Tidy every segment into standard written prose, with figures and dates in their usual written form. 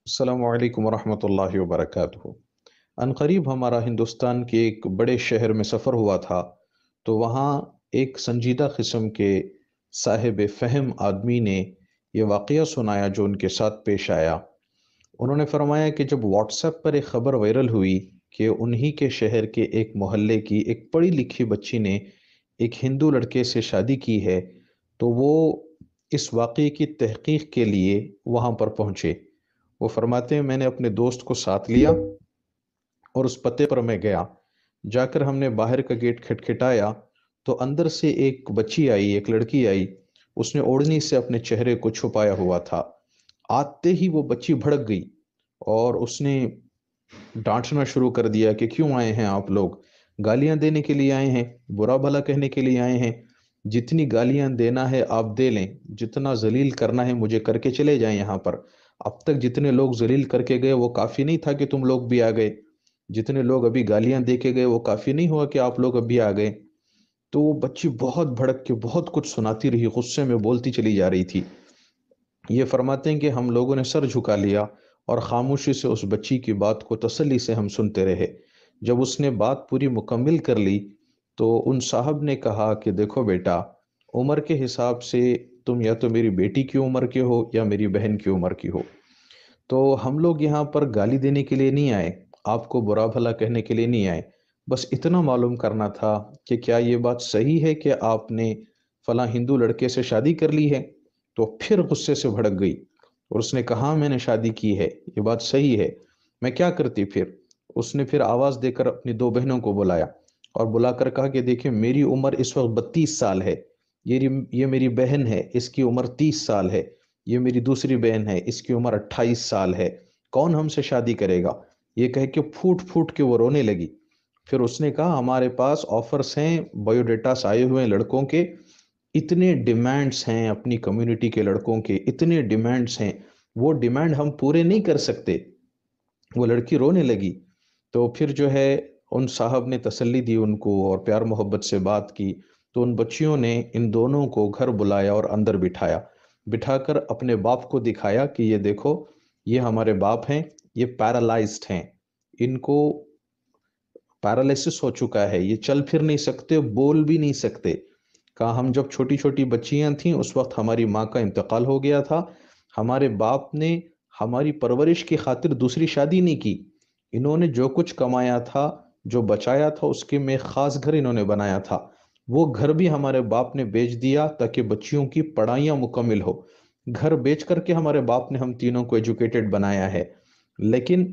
السلام علیکم ورحمۃ اللہ وبرکاتہ۔ عنقریب ہمارا ہندوستان کے ایک بڑے شہر میں سفر ہوا تھا، تو وہاں ایک سنجیدہ قسم کے صاحب فہم آدمی نے یہ واقعہ سنایا جو ان کے ساتھ پیش آیا۔ انہوں نے فرمایا کہ جب واٹس ایپ پر ایک خبر وائرل ہوئی کہ انہی کے شہر کے ایک محلے کی ایک پڑھی لکھی بچی نے ایک ہندو لڑکے سے شادی کی ہے، تو وہ اس واقعے کی تحقیق کے لیے وہاں پر پہنچے۔ وہ فرماتے ہیں میں نے اپنے دوست کو ساتھ لیا اور اس پتے پر میں گیا۔ جا کر ہم نے باہر کا گیٹ کھٹکھٹایا تو اندر سے ایک بچی آئی، ایک لڑکی آئی۔ اس نے اوڑھنی سے اپنے چہرے کو چھپایا ہوا تھا۔ آتے ہی وہ بچی بھڑک گئی اور اس نے ڈانٹنا شروع کر دیا کہ کیوں آئے ہیں آپ لوگ؟ گالیاں دینے کے لیے آئے ہیں؟ برا بھلا کہنے کے لیے آئے ہیں؟ جتنی گالیاں دینا ہے آپ دے لیں، جتنا ذلیل کرنا ہے مجھے کر کے چلے جائیں یہاں پر۔ اب تک جتنے لوگ ذلیل کر کے گئے وہ کافی نہیں تھا کہ تم لوگ بھی آ گئے؟ جتنے لوگ ابھی گالیاں دے کے گئے وہ کافی نہیں ہوا کہ آپ لوگ ابھی آ گئے؟ تو وہ بچی بہت بھڑک کے بہت کچھ سناتی رہی، غصے میں بولتی چلی جا رہی تھی۔ یہ فرماتے ہیں کہ ہم لوگوں نے سر جھکا لیا اور خاموشی سے اس بچی کی بات کو تسلی سے ہم سنتے رہے۔ جب اس نے بات پوری مکمل کر لی تو ان صاحب نے کہا کہ دیکھو بیٹا، عمر کے حساب سے تم یا تو میری بیٹی کی عمر کے ہو یا میری بہن کی عمر کی ہو، تو ہم لوگ یہاں پر گالی دینے کے لیے نہیں آئے، آپ کو برا بھلا کہنے کے لیے نہیں آئے۔ بس اتنا معلوم کرنا تھا کہ کیا یہ بات صحیح ہے کہ آپ نے فلاں ہندو لڑکے سے شادی کر لی ہے؟ تو پھر غصے سے بھڑک گئی اور اس نے کہا میں نے شادی کی ہے، یہ بات صحیح ہے، میں کیا کرتی پھر؟ اس نے پھر آواز دے کر اپنی دو بہنوں کو بلایا اور بلا کر کہا کہ دیکھیں میری عمر اس وقت 32 سال ہے، یہ میری بہن ہے، اس کی عمر 30 سال ہے، یہ میری دوسری بہن ہے، اس کی عمر 28 سال ہے، کون ہم سے شادی کرے گا؟ یہ کہہ کے پھوٹ پھوٹ کے وہ رونے لگی۔ پھر اس نے کہا ہمارے پاس آفرز ہیں، بایو ڈیٹاس آئے ہوئے ہیں لڑکوں کے، اتنے ڈیمانڈز ہیں اپنی کمیونٹی کے لڑکوں کے، اتنے ڈیمانڈز ہیں، وہ ڈیمانڈ ہم پورے نہیں کر سکتے۔ وہ لڑکی رونے لگی۔ تو پھر جو ہے ان صاحب نے تسلی دی ان کو اور پیار محبت سے بات کی، تو ان بچیوں نے ان دونوں کو گھر بلایا اور اندر بٹھایا، بٹھا کر اپنے باپ کو دکھایا کہ یہ دیکھو، یہ ہمارے باپ ہیں، یہ پیرالائزڈ ہیں، ان کو پیرالائسس ہو چکا ہے، یہ چل پھر نہیں سکتے، بول بھی نہیں سکتے۔ کہا ہم جب چھوٹی چھوٹی بچیاں تھیں اس وقت ہماری ماں کا انتقال ہو گیا تھا، ہمارے باپ نے ہماری پرورش کی خاطر دوسری شادی نہیں کی، انہوں نے جو کچھ کمایا تھا، جو بچایا تھا، اس کے میں خاص گھر انہوں نے بنایا تھا، وہ گھر بھی ہمارے باپ نے بیچ دیا تاکہ بچیوں کی پڑھائیاں مکمل ہو۔ گھر بیچ کر کے ہمارے باپ نے ہم تینوں کو ایجوکیٹڈ بنایا ہے۔ لیکن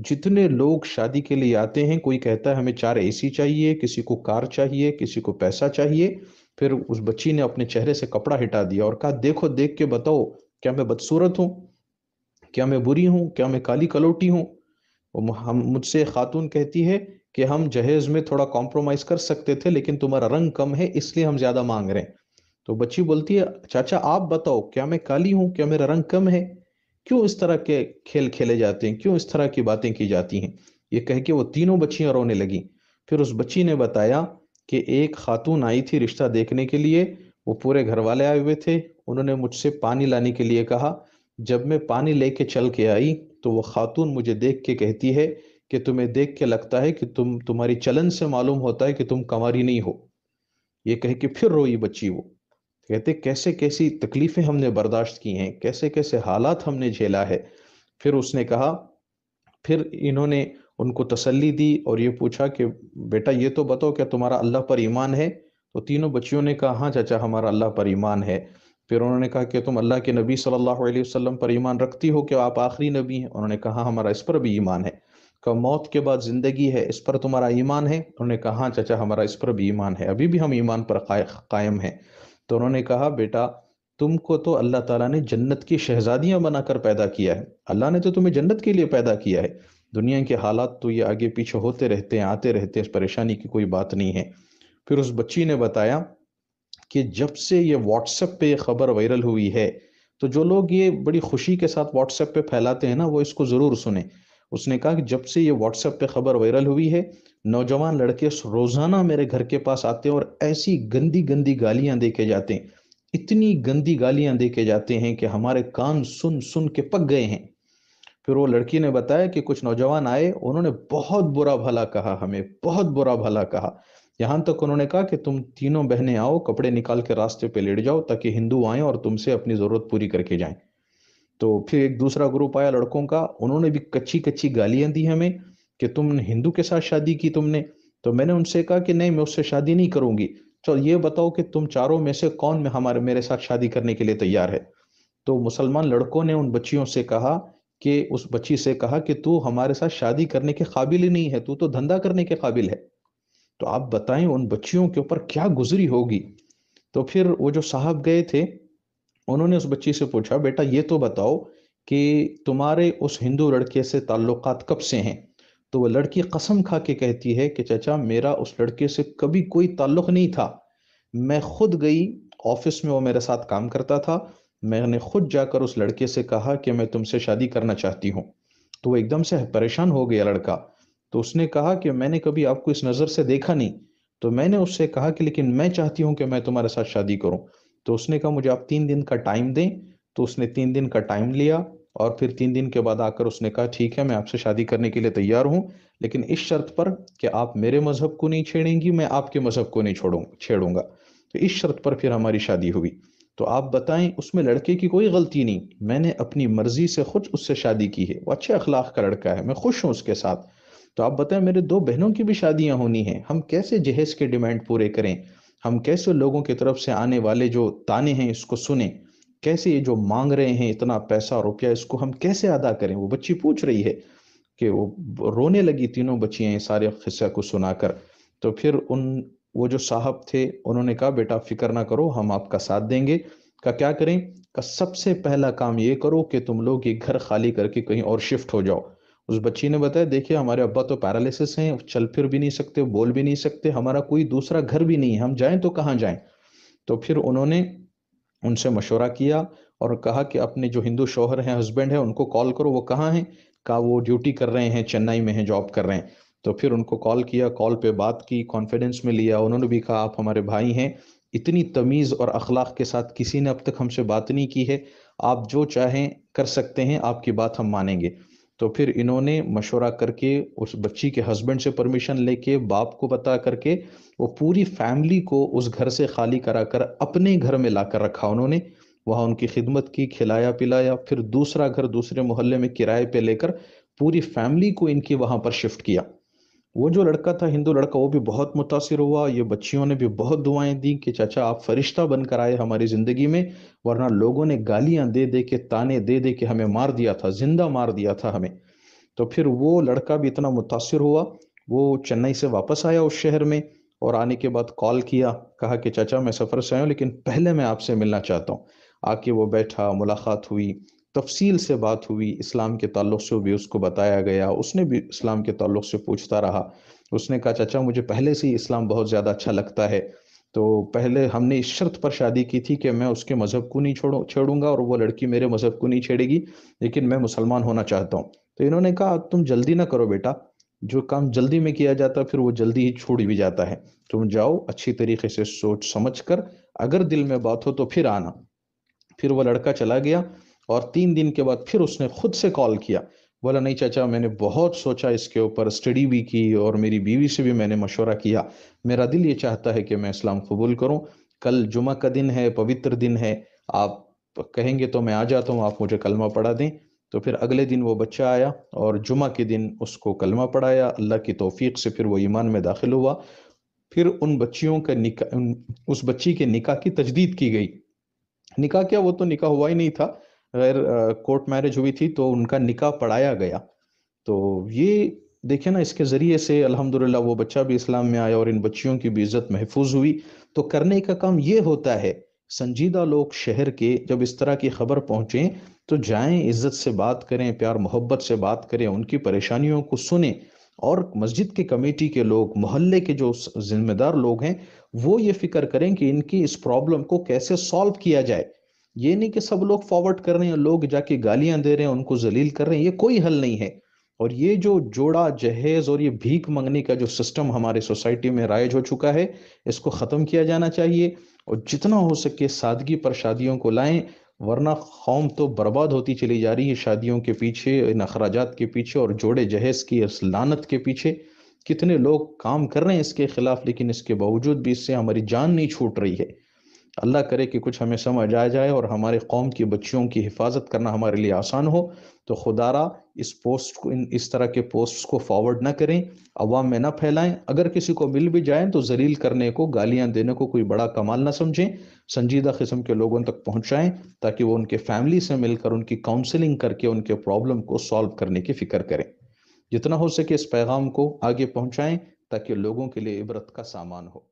جتنے لوگ شادی کے لیے آتے ہیں، کوئی کہتا ہے ہمیں 4 AC چاہیے، کسی کو کار چاہیے، کسی کو پیسہ چاہیے۔ پھر اس بچی نے اپنے چہرے سے کپڑا ہٹا دیا اور کہا دیکھو، دیکھ کے بتاؤ، کیا میں بدصورت ہوں؟ کیا میں بری ہوں؟ کیا میں کالی کلوٹی ہوں؟ ہم مجھ سے خاتون کہتی ہے کہ ہم جہیز میں تھوڑا کمپرومائز کر سکتے تھے لیکن تمہارا رنگ کم ہے اس لیے ہم زیادہ مانگ رہے ہیں۔ تو بچی بولتی ہے چاچا آپ بتاؤ، کیا میں کالی ہوں؟ کیا میرا رنگ کم ہے؟ کیوں اس طرح کے کھیل کھیلے جاتے ہیں؟ کیوں اس طرح کی باتیں کی جاتی ہیں؟ یہ کہہ کے وہ تینوں بچیاں رونے لگیں۔ پھر اس بچی نے بتایا کہ ایک خاتون آئی تھی رشتہ دیکھنے کے لیے، وہ پورے گھر والے آئے ہوئے تھے، انہوں نے مجھ سے پانی لانے کے لیے کہا، جب میں پانی لے کے چل کے آئی تو وہ خاتون مجھے دیکھ کے کہتی ہے کہ تمہیں دیکھ کے لگتا ہے کہ تمہاری چلن سے معلوم ہوتا ہے کہ تم کنواری نہیں ہو۔ یہ کہہ کے پھر روئی بچی۔ وہ کہتے کیسے کیسی تکلیفیں ہم نے برداشت کی ہیں، کیسے کیسے حالات ہم نے جھیلا ہے۔ پھر اس نے کہا، پھر انہوں نے ان کو تسلی دی اور یہ پوچھا کہ بیٹا یہ تو بتاؤ کیا تمہارا اللہ پر ایمان ہے؟ تو تینوں بچیوں نے کہا ہاں چاچا ہمارا اللہ پر ایمان ہے۔ پھر انہوں نے کہا کہ تم اللہ کے نبی صلی اللہ علیہ وسلم پر ایمان رکھتی ہو کہ آپ آخری نبی ہیں؟ انہوں نے کہا ہمارا اس پر بھی ایمان ہے۔ کہ موت کے بعد زندگی ہے، اس پر تمہارا ایمان ہے؟ انہوں نے کہا ہاں چاچا ہمارا اس پر بھی ایمان ہے، ابھی بھی ہم ایمان پر قائم ہیں۔ تو انہوں نے کہا بیٹا تم کو تو اللہ تعالیٰ نے جنت کی شہزادیاں بنا کر پیدا کیا ہے، اللہ نے تو تمہیں جنت کے لیے پیدا کیا ہے، دنیا کے حالات تو یہ آگے پیچھے ہوتے رہتے ہیں، آتے رہتے ہیں، اس پریشانی کی کوئی بات نہیں ہے۔ پھر اس بچی نے بتایا کہ جب سے یہ واٹس ایپ پہ یہ خبر وائرل ہوئی ہے، تو جو لوگ یہ بڑی خوشی کے ساتھ واٹس ایپ پہ پھیلاتے ہیں نا، وہ اس کو ضرور سنیں۔ اس نے کہا کہ جب سے یہ واٹس ایپ پہ خبر وائرل ہوئی ہے، نوجوان لڑکے روزانہ میرے گھر کے پاس آتے ہیں اور ایسی گندی گندی گالیاں دے کے جاتے ہیں، اتنی گندی گالیاں دے کے جاتے ہیں کہ ہمارے کان سن سن کے پک گئے ہیں۔ پھر وہ لڑکی نے بتایا کہ کچھ نوجوان آئے، انہوں نے بہت برا بھلا کہا، ہمیں بہت برا بھلا کہا، یہاں تک انہوں نے کہا کہ تم تینوں بہنیں آؤ، کپڑے نکال کے راستے پہ لیٹ جاؤ تاکہ ہندو آئیں اور تم سے اپنی ضرورت پوری کر کے جائیں۔ تو پھر ایک دوسرا گروپ آیا لڑکوں کا، انہوں نے بھی کچی کچی گالیاں دی ہمیں کہ تم نے ہندو کے ساتھ شادی کی تم نے۔ تو میں نے ان سے کہا کہ نہیں، میں اس سے شادی نہیں کروں گی، چلو یہ بتاؤ کہ تم چاروں میں سے کون میں میرے ساتھ شادی کرنے کے لیے تیار ہے؟ تو مسلمان لڑکوں نے ان بچیوں سے کہا کہ اس بچی سے کہا کہ تو ہمارے ساتھ شادی کرنے کے قابل ہی نہیں ہے، تو دھندا کرنے کے قابل ہے۔ تو آپ بتائیں ان بچیوں کے اوپر کیا گزری ہوگی۔ تو پھر وہ جو صاحب گئے تھے، انہوں نے اس بچی سے پوچھا بیٹا یہ تو بتاؤ کہ تمہارے اس ہندو لڑکے سے تعلقات کب سے ہیں؟ تو وہ لڑکی قسم کھا کے کہتی ہے کہ چچا میرا اس لڑکے سے کبھی کوئی تعلق نہیں تھا، میں خود گئی آفس میں، وہ میرے ساتھ کام کرتا تھا، میں نے خود جا کر اس لڑکے سے کہا کہ میں تم سے شادی کرنا چاہتی ہوں۔ تو وہ ایک دم سے پریشان ہو گیا لڑکا، تو اس نے کہا کہ میں نے کبھی آپ کو اس نظر سے دیکھا نہیں۔ تو میں نے اس سے کہا کہ لیکن میں چاہتی ہوں کہ میں تمہارے ساتھ شادی کروں۔ تو اس نے کہا مجھے آپ 3 دن کا ٹائم دیں۔ تو اس نے 3 دن کا ٹائم لیا، اور پھر 3 دن کے بعد آ کر اس نے کہا ٹھیک ہے میں آپ سے شادی کرنے کے لیے تیار ہوں، لیکن اس شرط پر کہ آپ میرے مذہب کو نہیں چھیڑیں گی، میں آپ کے مذہب کو نہیں چھیڑوں گا۔ تو اس شرط پر پھر ہماری شادی ہوئی۔ تو آپ بتائیں اس میں لڑکے کی کوئی غلطی نہیں، میں نے اپنی مرضی سے خود اس سے شادی کی ہے، وہ اچھے اخلاق کا لڑکا ہے، میں خوش ہوں اس کے ساتھ۔ تو آپ بتائیں میرے 2 بہنوں کی بھی شادیاں ہونی ہیں، ہم کیسے جہیز کے ڈیمانڈ پورے کریں؟ ہم کیسے لوگوں کی طرف سے آنے والے جو تانے ہیں اس کو سنیں؟ کیسے یہ جو مانگ رہے ہیں اتنا پیسہ روپیہ، اس کو ہم کیسے ادا کریں؟ وہ بچی پوچھ رہی ہے کہ وہ رونے لگی، تینوں بچیاں سارے قصہ کو سنا کر۔ تو پھر وہ جو صاحب تھے انہوں نے کہا بیٹا فکر نہ کرو، ہم آپ کا ساتھ دیں گے۔ کہ کیا کریں؟ کہ سب سے پہلا کام یہ کرو کہ تم لوگ یہ گھر خالی کر کے کہیں اور شفٹ ہو جاؤ۔ اس بچی نے بتایا دیکھیے ہمارے ابا تو پیرالیسس ہیں، چل پھر بھی نہیں سکتے، بول بھی نہیں سکتے، ہمارا کوئی دوسرا گھر بھی نہیں ہے، ہم جائیں تو کہاں جائیں؟ تو پھر انہوں نے ان سے مشورہ کیا اور کہا کہ اپنے جو ہندو شوہر ہیں، ہسبینڈ ہیں، ان کو کال کرو، وہ کہاں ہیں؟ کہا وہ ڈیوٹی کر رہے ہیں، چنئی میں ہیں، جاب کر رہے ہیں۔ تو پھر ان کو کال کیا، کال پہ بات کی، کانفیڈنس میں لیا، انہوں نے بھی کہا آپ ہمارے بھائی ہیں، اتنی تمیز اور اخلاق کے ساتھ کسی نے اب تک ہم سے بات نہیں کی ہے، آپ جو چاہیں کر سکتے ہیں، آپ کی بات ہم مانیں گے۔ تو پھر انہوں نے مشورہ کر کے اس بچی کے ہسبینڈ سے پرمیشن لے کے، باپ کو بتا کر کے، وہ پوری فیملی کو اس گھر سے خالی کرا کر اپنے گھر میں لا کر رکھا انہوں نے، وہاں ان کی خدمت کی، کھلایا پلایا، پھر دوسرا گھر دوسرے محلے میں کرائے پہ لے کر پوری فیملی کو ان کی وہاں پر شفٹ کیا۔ وہ جو لڑکا تھا ہندو لڑکا، وہ بھی بہت متاثر ہوا، یہ بچیوں نے بھی بہت دعائیں دی کہ چاچا آپ فرشتہ بن کر آئے ہماری زندگی میں، ورنہ لوگوں نے گالیاں دے دے کے، تانے دے دے کے ہمیں مار دیا تھا، زندہ مار دیا تھا ہمیں۔ تو پھر وہ لڑکا بھی اتنا متاثر ہوا، وہ چنئی سے واپس آیا اس شہر میں، اور آنے کے بعد کال کیا، کہا کہ چچا میں سفر سے آیا ہوں لیکن پہلے میں آپ سے ملنا چاہتا ہوں۔ آ کے وہ بیٹھا، ملاقات ہوئی، تفصیل سے بات ہوئی، اسلام کے تعلق سے بھی اس کو بتایا گیا، اس نے بھی اسلام کے تعلق سے پوچھتا رہا۔ اس نے کہا چچا مجھے پہلے سے ہی اسلام بہت زیادہ اچھا لگتا ہے، تو پہلے ہم نے اس شرط پر شادی کی تھی کہ میں اس کے مذہب کو نہیں چھوڑوں گا اور وہ لڑکی میرے مذہب کو نہیں چھیڑے گی، لیکن میں مسلمان ہونا چاہتا ہوں۔ تو انہوں نے کہا تم جلدی نہ کرو بیٹا، جو کام جلدی میں کیا جاتا ہے پھر وہ جلدی ہی چھوڑ بھی جاتا ہے، تم جاؤ اچھی طریقے سے سوچ سمجھ کر، اگر دل میں بات ہو تو پھر آنا۔ پھر وہ لڑکا چلا گیا، اور 3 دن کے بعد پھر اس نے خود سے کال کیا، بولا نہیں چچا میں نے بہت سوچا اس کے اوپر، اسٹڈی بھی کی، اور میری بیوی سے بھی میں نے مشورہ کیا، میرا دل یہ چاہتا ہے کہ میں اسلام قبول کروں، کل جمعہ کا دن ہے، پوتر دن ہے، آپ کہیں گے تو میں آ جاتا ہوں، آپ مجھے کلمہ پڑھا دیں۔ تو پھر اگلے دن وہ بچہ آیا اور جمعہ کے دن اس کو کلمہ پڑھایا، اللہ کی توفیق سے پھر وہ ایمان میں داخل ہوا۔ پھر ان بچیوں کا نکاح، اس بچی کے نکاح کی تجدید کی گئی۔ نکاح کیا، وہ تو نکاح ہوا ہی نہیں تھا، غیر کورٹ میرج ہوئی تھی، تو ان کا نکاح پڑھایا گیا۔ تو یہ دیکھیں نا، اس کے ذریعے سے الحمدللہ وہ بچہ بھی اسلام میں آیا اور ان بچیوں کی بھی عزت محفوظ ہوئی۔ تو کرنے کا کام یہ ہوتا ہے، سنجیدہ لوگ شہر کے جب اس طرح کی خبر پہنچیں تو جائیں، عزت سے بات کریں، پیار محبت سے بات کریں، ان کی پریشانیوں کو سنیں، اور مسجد کے کمیٹی کے لوگ، محلے کے جو ذمہ دار لوگ ہیں، وہ یہ فکر کریں کہ ان کی اس پرابلم کو کیسے سالو کیا جائے۔ یہ نہیں کہ سب لوگ فارورڈ کر رہے ہیں، لوگ جا کے گالیاں دے رہے ہیں، ان کو ذلیل کر رہے ہیں، یہ کوئی حل نہیں ہے۔ اور یہ جو جوڑا جہیز اور یہ بھیک منگنے کا جو سسٹم ہمارے سوسائٹی میں رائج ہو چکا ہے، اس کو ختم کیا جانا چاہیے، اور جتنا ہو سکے سادگی پر شادیوں کو لائیں، ورنہ قوم تو برباد ہوتی چلی جا رہی ہے شادیوں کے پیچھے، ان اخراجات کے پیچھے اور جوڑے جہیز کی اس لعنت کے پیچھے۔ کتنے لوگ کام کر رہے ہیں اس کے خلاف، لیکن اس کے باوجود بھی اس سے ہماری جان نہیں چھوٹ رہی ہے۔ اللہ کرے کہ کچھ ہمیں سمجھ آ جائے اور ہمارے قوم کی بچیوں کی حفاظت کرنا ہمارے لیے آسان ہو۔ تو خدا را اس پوسٹ کو، اس طرح کے پوسٹس کو فارورڈ نہ کریں، عوام میں نہ پھیلائیں۔ اگر کسی کو مل بھی جائیں تو ذلیل کرنے کو، گالیاں دینے کو کوئی بڑا کمال نہ سمجھیں، سنجیدہ قسم کے لوگوں تک پہنچائیں تاکہ وہ ان کے فیملی سے مل کر ان کی کاؤنسلنگ کر کے ان کے پرابلم کو سالو کرنے کی فکر کریں۔ جتنا ہو سکے اس پیغام کو آگے پہنچائیں تاکہ لوگوں کے لیے عبرت کا سامان ہو۔